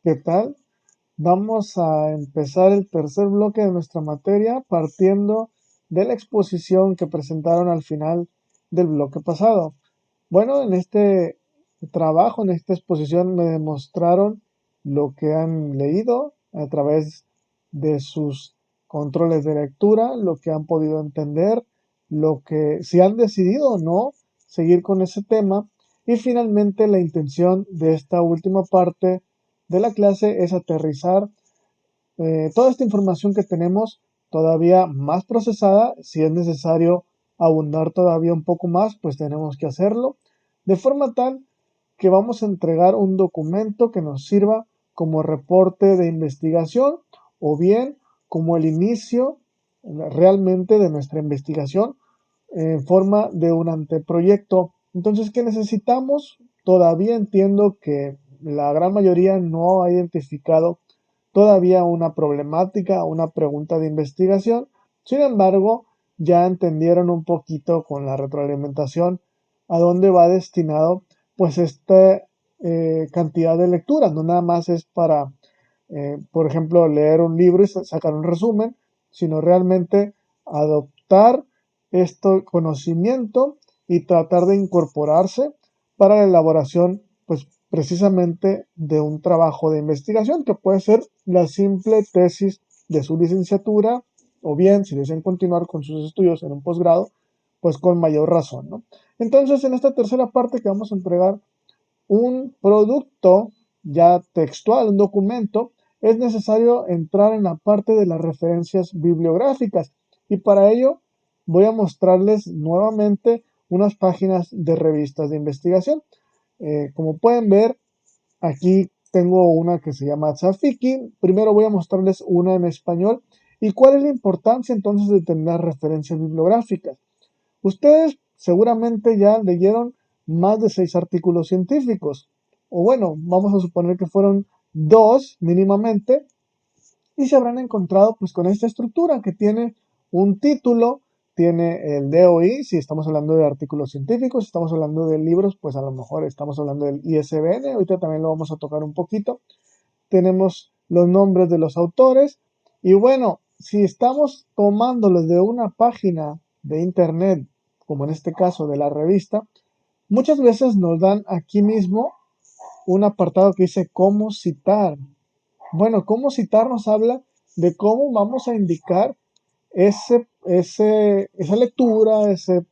¿Qué tal? Vamos a empezar el tercer bloque de nuestra materia partiendo de la exposición que presentaron al final del bloque pasado. Bueno, en este trabajo, en esta exposición, me demostraron lo que han leído a través de sus controles de lectura, lo que han podido entender, lo que si han decidido o no seguir con ese tema. Y finalmente la intención de esta última parte de la clase es aterrizar toda esta información que tenemos todavía más procesada. Si es necesario abundar todavía un poco más, pues tenemos que hacerlo, de forma tal que vamos a entregar un documento que nos sirva como reporte de investigación o bien como el inicio realmente de nuestra investigación en forma de un anteproyecto. Entonces, ¿qué necesitamos? Todavía entiendo que la gran mayoría no ha identificado todavía una problemática, una pregunta de investigación. Sin embargo, ya entendieron un poquito con la retroalimentación a dónde va destinado pues esta cantidad de lecturas. No nada más es para, por ejemplo, leer un libro y sacar un resumen, sino realmente adoptar este conocimiento y tratar de incorporarse para la elaboración pues precisamente de un trabajo de investigación que puede ser la simple tesis de su licenciatura o bien si desean continuar con sus estudios en un posgrado, pues con mayor razón, ¿no? Entonces, en esta tercera parte que vamos a entregar un producto ya textual, un documento, es necesario entrar en la parte de las referencias bibliográficas y para ello voy a mostrarles nuevamente unas páginas de revistas de investigación. Como pueden ver, aquí tengo una que se llama Zafiki. Primero voy a mostrarles una en español. ¿Y cuál es la importancia entonces de tener referencias bibliográficas? Ustedes seguramente ya leyeron más de 6 artículos científicos. O bueno, vamos a suponer que fueron dos mínimamente y se habrán encontrado pues con esta estructura que tiene un título, tiene el DOI, si estamos hablando de artículos científicos, si estamos hablando de libros, pues a lo mejor estamos hablando del ISBN, ahorita también lo vamos a tocar un poquito. Tenemos los nombres de los autores y bueno, si estamos tomándolos de una página de internet, como en este caso de la revista, muchas veces nos dan aquí mismo un apartado que dice cómo citar. Bueno, cómo citar nos habla de cómo vamos a indicar esa lectura, ese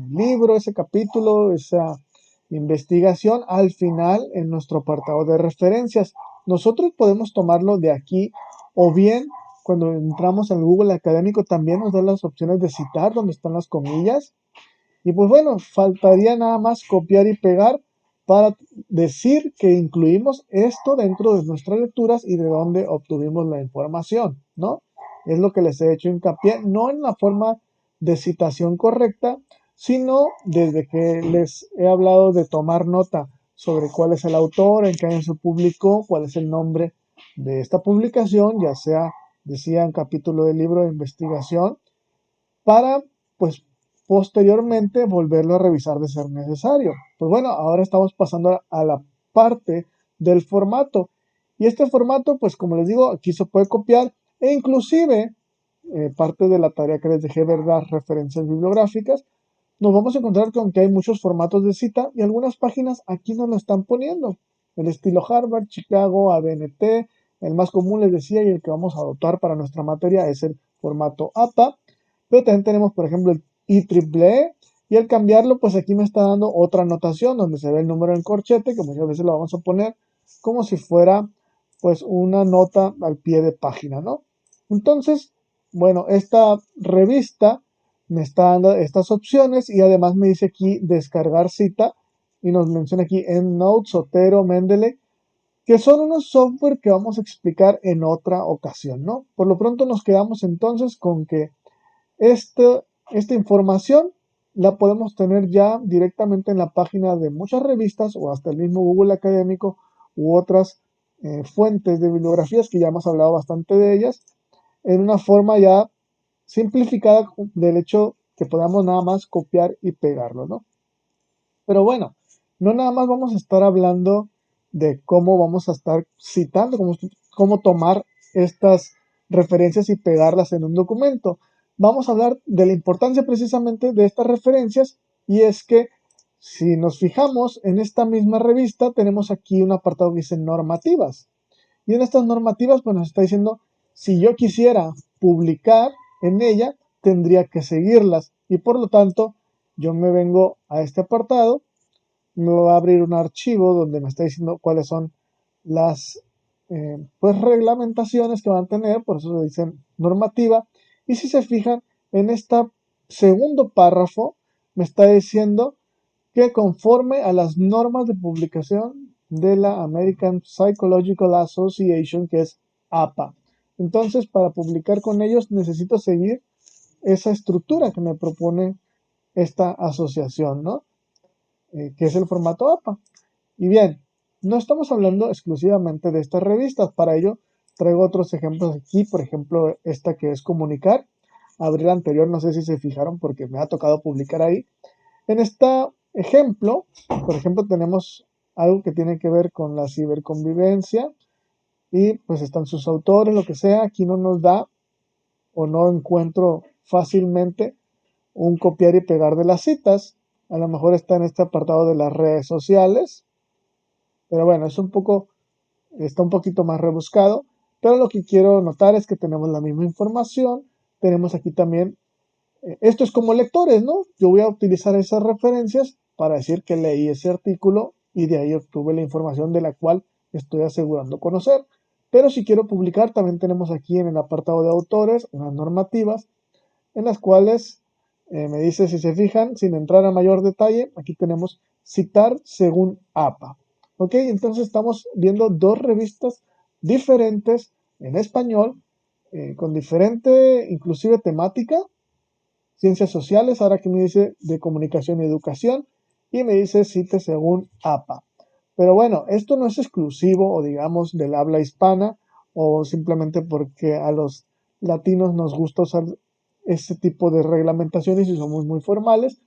libro, ese capítulo, esa investigación al final en nuestro apartado de referencias. Nosotros podemos tomarlo de aquí o bien cuando entramos en Google Académico también nos da las opciones de citar donde están las comillas y pues bueno, faltaría nada más copiar y pegar para decir que incluimos esto dentro de nuestras lecturas y de dónde obtuvimos la información, ¿no? Es lo que les he hecho hincapié, no en la forma de citación correcta, sino desde que les he hablado de tomar nota sobre cuál es el autor, en qué año se publicó, cuál es el nombre de esta publicación, ya sea, decía, un capítulo del libro de investigación, para, pues, posteriormente volverlo a revisar de ser necesario. Pues bueno, ahora estamos pasando a la parte del formato. Y este formato, pues como les digo, aquí se puede copiar e inclusive parte de la tarea que les dejé ver las referencias bibliográficas, nos vamos a encontrar con que hay muchos formatos de cita y algunas páginas aquí nos lo están poniendo. El estilo Harvard, Chicago, ABNT, el más común les decía y el que vamos a adoptar para nuestra materia es el formato APA, pero también tenemos por ejemplo el IEEE y al cambiarlo pues aquí me está dando otra anotación donde se ve el número en corchete que muchas veces lo vamos a poner como si fuera pues una nota al pie de página, ¿no? Entonces, bueno, esta revista me está dando estas opciones y además me dice aquí descargar cita y nos menciona aquí EndNote, Zotero, Mendeley, que son unos software que vamos a explicar en otra ocasión, ¿no? Por lo pronto nos quedamos entonces con que esta información la podemos tener ya directamente en la página de muchas revistas o hasta el mismo Google Académico u otras fuentes de bibliografías que ya hemos hablado bastante de ellas en una forma ya simplificada del hecho que podamos nada más copiar y pegarlo, ¿no? Pero bueno, no nada más vamos a estar hablando de cómo vamos a estar citando, cómo tomar estas referencias y pegarlas en un documento. Vamos a hablar de la importancia precisamente de estas referencias, y es que si nos fijamos en esta misma revista, tenemos aquí un apartado que dice normativas. Y en estas normativas, pues nos está diciendo, si yo quisiera publicar en ella, tendría que seguirlas. Y por lo tanto, yo me vengo a este apartado, me va a abrir un archivo donde me está diciendo cuáles son las pues reglamentaciones que van a tener, por eso se dicen normativa. Y si se fijan en este segundo párrafo, me está diciendo que conforme a las normas de publicación de la American Psychological Association, que es APA. Entonces, para publicar con ellos necesito seguir esa estructura que me propone esta asociación, ¿no? Que es el formato APA. Y bien, no estamos hablando exclusivamente de estas revistas, para ello traigo otros ejemplos aquí, por ejemplo, esta que es Comunicar. Abrí la anterior, no sé si se fijaron porque me ha tocado publicar ahí. En este ejemplo, por ejemplo, tenemos algo que tiene que ver con la ciberconvivencia y pues están sus autores, lo que sea. Aquí no nos da o no encuentro fácilmente un copiar y pegar de las citas. A lo mejor está en este apartado de las redes sociales, pero bueno, está un poquito más rebuscado. Pero lo que quiero notar es que tenemos la misma información. Tenemos aquí también, esto es como lectores, ¿no? Yo voy a utilizar esas referencias para decir que leí ese artículo y de ahí obtuve la información de la cual estoy asegurando conocer. Pero si quiero publicar, también tenemos aquí en el apartado de autores unas normativas en las cuales me dice, si se fijan, sin entrar a mayor detalle, aquí tenemos citar según APA. ¿Ok? Entonces estamos viendo dos revistas diferentes en español, con diferente, inclusive temática, ciencias sociales, ahora que me dice de comunicación y educación, y me dice cite según APA. Pero bueno, esto no es exclusivo o digamos del habla hispana o simplemente porque a los latinos nos gusta usar este tipo de reglamentaciones y somos muy formales.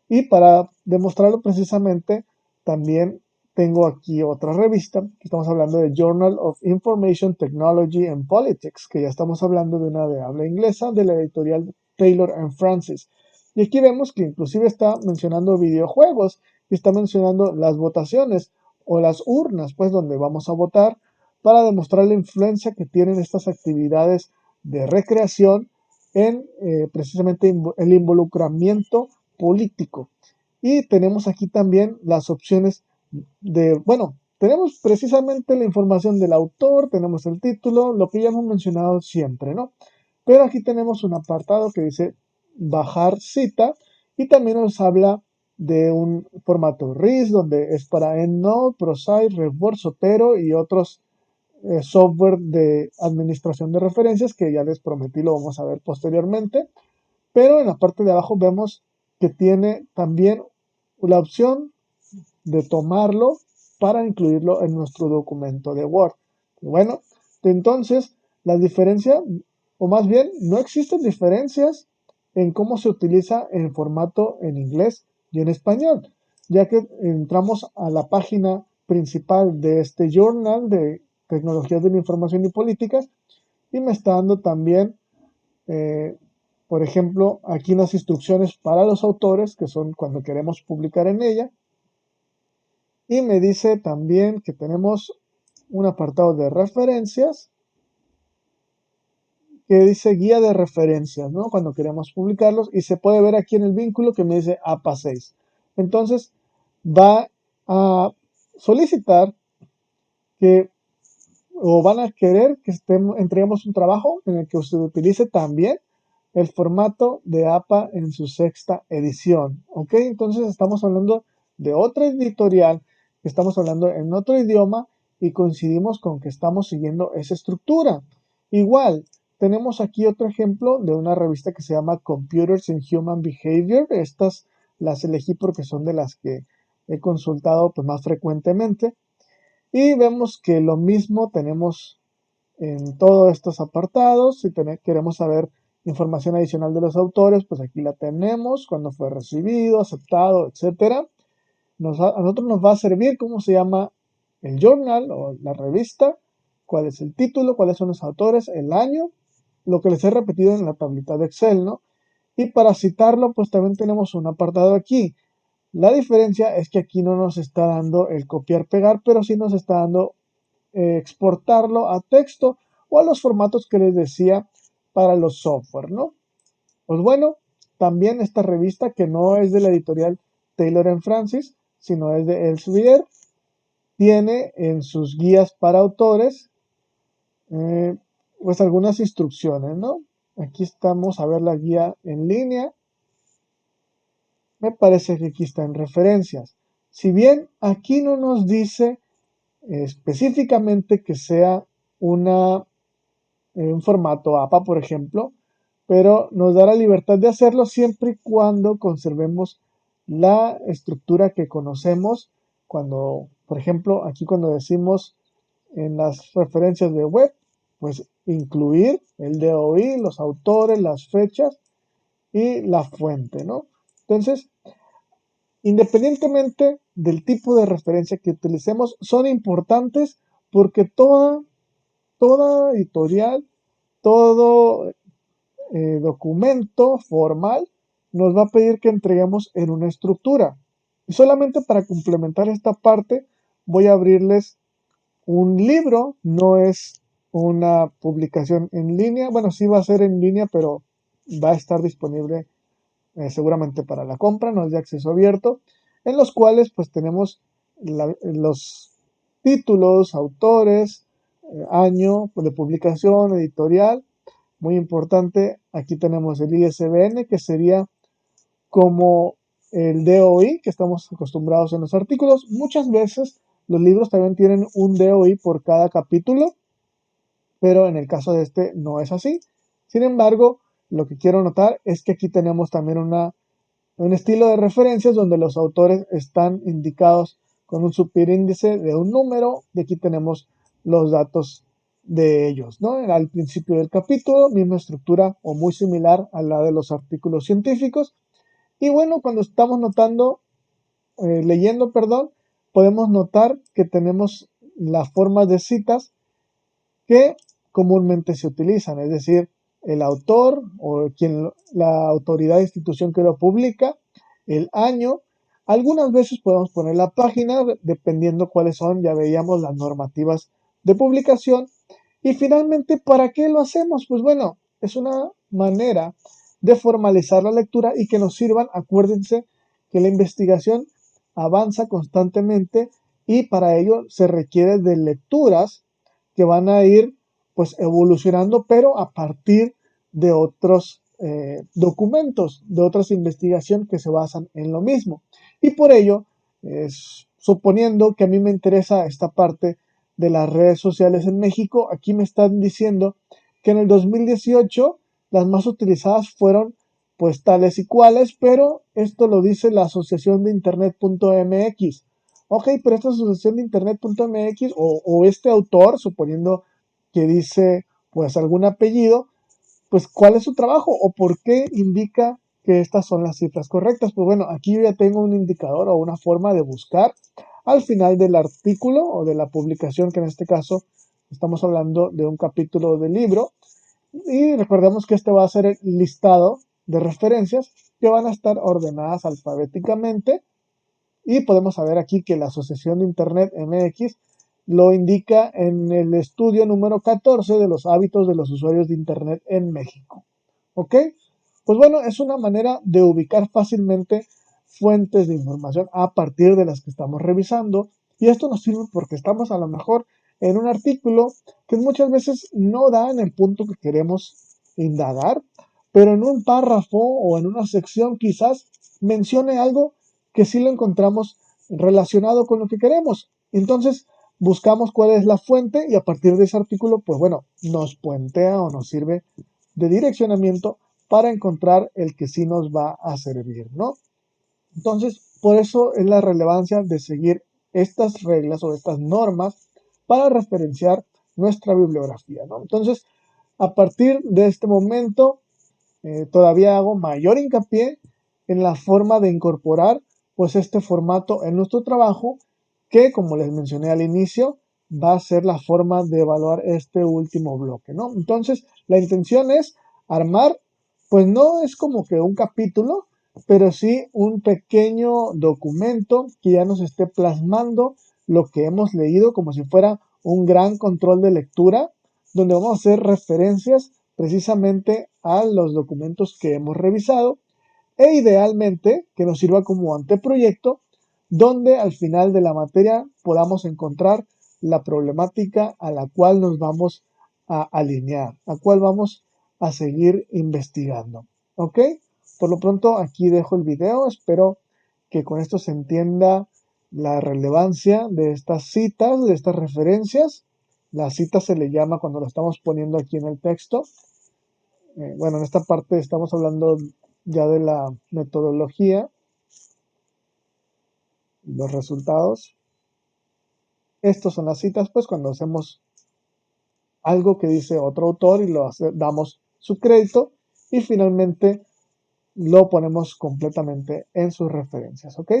Y para demostrarlo precisamente, también tengo aquí otra revista, que estamos hablando de Journal of Information Technology and Politics, que ya estamos hablando de una de habla inglesa, de la editorial Taylor and Francis. Y aquí vemos que inclusive está mencionando videojuegos y está mencionando las votaciones o las urnas, pues donde vamos a votar, para demostrar la influencia que tienen estas actividades de recreación en precisamente el involucramiento político. Y tenemos aquí también las opciones bueno, tenemos precisamente la información del autor, tenemos el título, lo que ya hemos mencionado siempre, ¿no? Pero aquí tenemos un apartado que dice bajar cita y también nos habla de un formato RIS donde es para EndNote, ProSite, RefWord, Zotero y otros software de administración de referencias que ya les prometí lo vamos a ver posteriormente. Pero en la parte de abajo vemos que tiene también la opción de tomarlo para incluirlo en nuestro documento de Word. Bueno, entonces la diferencia, o más bien no existen diferencias en cómo se utiliza en formato en inglés y en español, ya que entramos a la página principal de este journal de tecnologías de la información y políticas y me está dando también eh, por ejemplo, aquí unas instrucciones para los autores, que son cuando queremos publicar en ella. Y me dice también que tenemos un apartado de referencias que dice guía de referencias, ¿no? Cuando queremos publicarlos. Y se puede ver aquí en el vínculo que me dice APA 6. Entonces, va a solicitar que, o van a querer que entreguemos un trabajo en el que usted utilice también el formato de APA en su sexta edición. ¿Ok? Entonces estamos hablando de otra editorial, estamos hablando en otro idioma y coincidimos con que estamos siguiendo esa estructura. Igual, tenemos aquí otro ejemplo de una revista que se llama Computers and Human Behavior. Estas las elegí porque son de las que he consultado pues, más frecuentemente. Y vemos que lo mismo tenemos en todos estos apartados. Si queremos saber información adicional de los autores, pues aquí la tenemos, cuando fue recibido, aceptado, etcétera. A nosotros nos va a servir cómo se llama el journal o la revista, cuál es el título, cuáles son los autores, el año, lo que les he repetido en la tablita de Excel, ¿no? Y para citarlo, pues también tenemos un apartado aquí. La diferencia es que aquí no nos está dando el copiar-pegar, pero sí nos está dando exportarlo a texto o a los formatos que les decía para los software, ¿no? Pues bueno, también esta revista que no es de la editorial Taylor Francis, sino es de Elsevier, tiene en sus guías para autores eh, pues algunas instrucciones, ¿no? Aquí estamos a ver la guía en línea. Me parece que aquí está en referencias. Si bien aquí no nos dice específicamente que sea una, un formato APA, por ejemplo, pero nos da la libertad de hacerlo siempre y cuando conservemos la estructura que conocemos cuando, por ejemplo, aquí cuando decimos en las referencias de web, pues incluir el DOI, los autores, las fechas y la fuente, ¿no? Entonces, independientemente del tipo de referencia que utilicemos, son importantes porque toda editorial, todo documento formal nos va a pedir que entreguemos en una estructura. Y solamente para complementar esta parte, voy a abrirles un libro, no es una publicación en línea, bueno, sí va a ser en línea, pero va a estar disponible seguramente para la compra, no es de acceso abierto, en los cuales pues tenemos los títulos, autores, año de publicación, editorial, muy importante, aquí tenemos el ISBN, que sería como el DOI que estamos acostumbrados en los artículos. Muchas veces los libros también tienen un DOI por cada capítulo, pero en el caso de este no es así. Sin embargo, lo que quiero notar es que aquí tenemos también un estilo de referencias donde los autores están indicados con un superíndice de un número y aquí tenemos los datos de ellos, ¿no? Al principio del capítulo, misma estructura o muy similar a la de los artículos científicos. Y bueno, cuando estamos leyendo, perdón, podemos notar que tenemos las formas de citas que comúnmente se utilizan, es decir, el autor o la autoridad de institución que lo publica, el año. Algunas veces podemos poner la página dependiendo cuáles son, ya veíamos las normativas de publicación. Y finalmente, ¿para qué lo hacemos? Pues bueno, es una manera de formalizar la lectura y que nos sirvan, acuérdense que la investigación avanza constantemente y para ello se requiere de lecturas que van a ir pues evolucionando, pero a partir de otros documentos, de otras investigaciones que se basan en lo mismo. Y por ello, suponiendo que a mí me interesa esta parte de las redes sociales en México, aquí me están diciendo que en el 2018 las más utilizadas fueron pues tales y cuales, pero esto lo dice la Asociación de Internet.mx. Ok, pero esta Asociación de Internet.mx o este autor, suponiendo que dice pues algún apellido, pues cuál es su trabajo o por qué indica que estas son las cifras correctas. Pues bueno, aquí yo ya tengo un indicador o una forma de buscar al final del artículo o de la publicación, que en este caso estamos hablando de un capítulo del libro. Y recordemos que este va a ser el listado de referencias que van a estar ordenadas alfabéticamente y podemos saber aquí que la Asociación de Internet MX lo indica en el estudio número 14 de los hábitos de los usuarios de Internet en México. ¿Ok? Pues bueno, es una manera de ubicar fácilmente fuentes de información a partir de las que estamos revisando. Y esto nos sirve porque estamos a lo mejor en un artículo que muchas veces no da en el punto que queremos indagar, pero en un párrafo o en una sección quizás mencione algo que sí lo encontramos relacionado con lo que queremos. Entonces, buscamos cuál es la fuente y a partir de ese artículo, pues bueno, nos puentea o nos sirve de direccionamiento para encontrar el que sí nos va a servir, ¿no? Entonces, por eso es la relevancia de seguir estas reglas o estas normas para referenciar nuestra bibliografía, ¿no? Entonces, a partir de este momento, todavía hago mayor hincapié en la forma de incorporar pues este formato en nuestro trabajo que, como les mencioné al inicio, va a ser la forma de evaluar este último bloque, ¿no? Entonces, la intención es armar, pues no es como que un capítulo, pero sí un pequeño documento que ya nos esté plasmando lo que hemos leído como si fuera un gran control de lectura, donde vamos a hacer referencias precisamente a los documentos que hemos revisado e idealmente que nos sirva como anteproyecto donde al final de la materia podamos encontrar la problemática a la cual nos vamos a alinear, a cual vamos a seguir investigando. ¿Ok? Por lo pronto aquí dejo el video, espero que con esto se entienda la relevancia de estas citas, de estas referencias. La cita se le llama cuando lo estamos poniendo aquí en el texto. Bueno, en esta parte estamos hablando ya de la metodología, los resultados. Estos son las citas, pues cuando hacemos algo que dice otro autor y damos su crédito y finalmente lo ponemos completamente en sus referencias, ¿ok?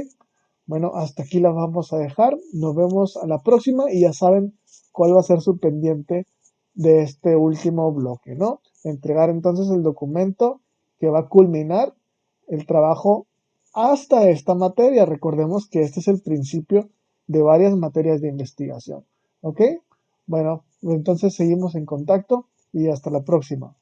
Bueno, hasta aquí las vamos a dejar. Nos vemos a la próxima y ya saben cuál va a ser su pendiente de este último bloque, ¿no? Entregar entonces el documento que va a culminar el trabajo hasta esta materia. Recordemos que este es el principio de varias materias de investigación, ¿ok? Bueno, entonces seguimos en contacto y hasta la próxima.